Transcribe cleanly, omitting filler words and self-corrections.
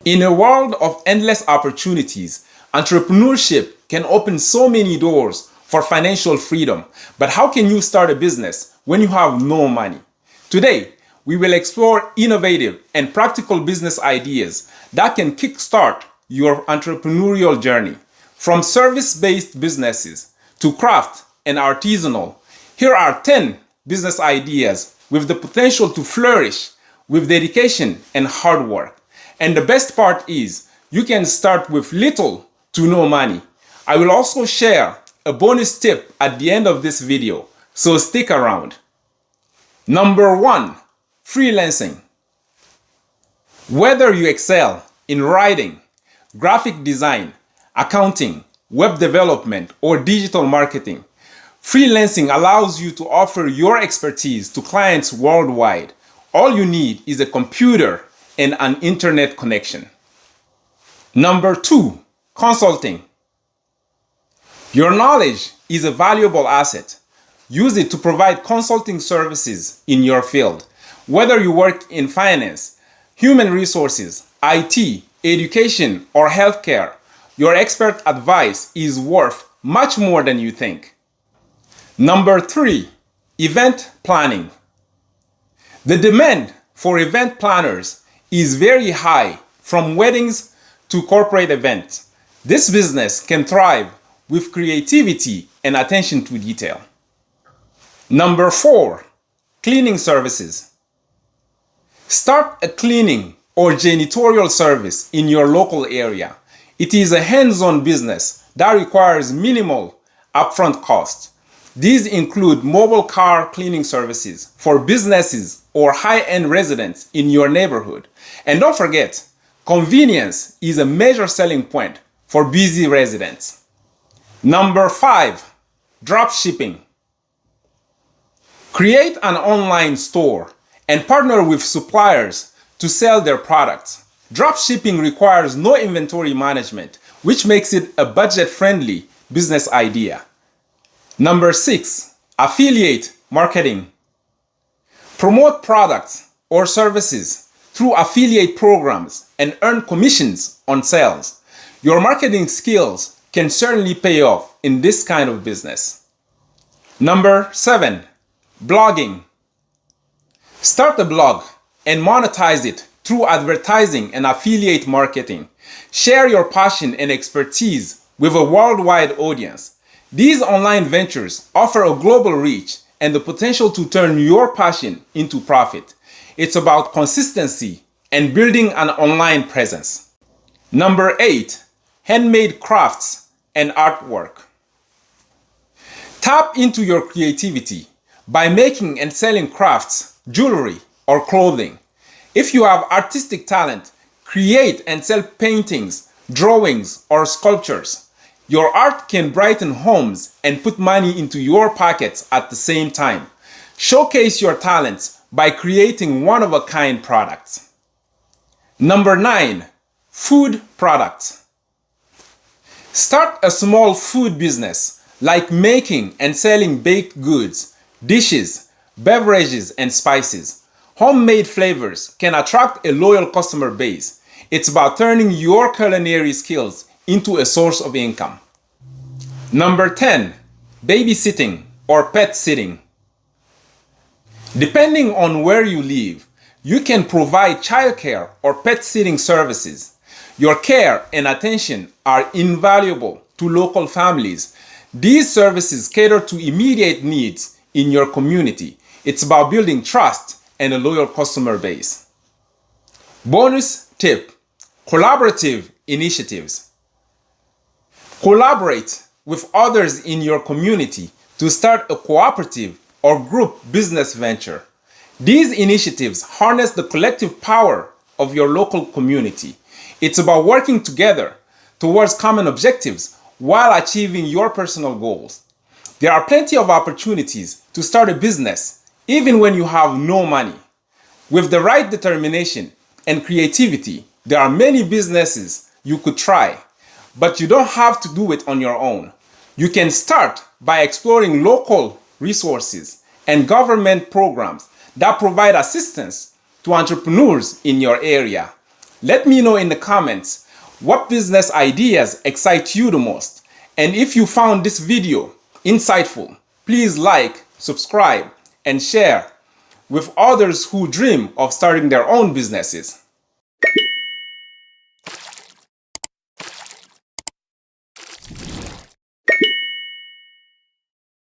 In a world of endless opportunities, entrepreneurship can open so many doors for financial freedom. But how can you start a business when you have no money? Today, we will explore innovative and practical business ideas that can kickstart your entrepreneurial journey. From service-based businesses to craft and artisanal, here are 10 business ideas with the potential to flourish with dedication and hard work. And the best part is, you can start with little to no money. I will also share a bonus tip at the end of this video, so stick around. Number 1, freelancing. Whether you excel in writing, graphic design, accounting, web development, or digital marketing, freelancing allows you to offer your expertise to clients worldwide. All you need is a computer and an internet connection. Number 2, consulting. Your knowledge is a valuable asset. Use it to provide consulting services in your field. Whether you work in finance, human resources, IT, education, or healthcare, your expert advice is worth much more than you think. Number 3, event planning. The demand for event planners is very high, from weddings to corporate events. This business can thrive with creativity and attention to detail. Number 4, cleaning services. Start a cleaning or janitorial service in your local area. It is a hands-on business that requires minimal upfront costs. These include mobile car cleaning services for businesses or high-end residents in your neighborhood. And don't forget, convenience is a major selling point for busy residents. Number 5, dropshipping. Create an online store and partner with suppliers to sell their products. Dropshipping requires no inventory management, which makes it a budget-friendly business idea. Number 6, affiliate marketing. Promote products or services through affiliate programs and earn commissions on sales. Your marketing skills can certainly pay off in this kind of business. Number 7, blogging. Start a blog and monetize it through advertising and affiliate marketing. Share your passion and expertise with a worldwide audience. These online ventures offer a global reach and the potential to turn your passion into profit. It's about consistency and building an online presence. Number 8, handmade crafts and artwork. Tap into your creativity by making and selling crafts, jewelry, or clothing. If you have artistic talent, create and sell paintings, drawings, or sculptures. Your art can brighten homes and put money into your pockets at the same time. Showcase your talents by creating one-of-a-kind products. Number 9, food products. Start a small food business like making and selling baked goods, dishes, beverages, and spices. Homemade flavors can attract a loyal customer base. It's about turning your culinary skills into a source of income. Number 10, babysitting or pet sitting. Depending on where you live, you can provide childcare or pet sitting services. Your care and attention are invaluable to local families. These services cater to immediate needs in your community. It's about building trust and a loyal customer base. Bonus tip, collaborative initiatives. Collaborate with others in your community to start a cooperative or group business venture. These initiatives harness the collective power of your local community. It's about working together towards common objectives while achieving your personal goals. There are plenty of opportunities to start a business even when you have no money. With the right determination and creativity, there are many businesses you could try, but you don't have to do it on your own. You can start by exploring local resources and government programs that provide assistance to entrepreneurs in your area. Let me know in the comments what business ideas excite you the most. And if you found this video insightful, please like, subscribe, and share with others who dream of starting their own businesses.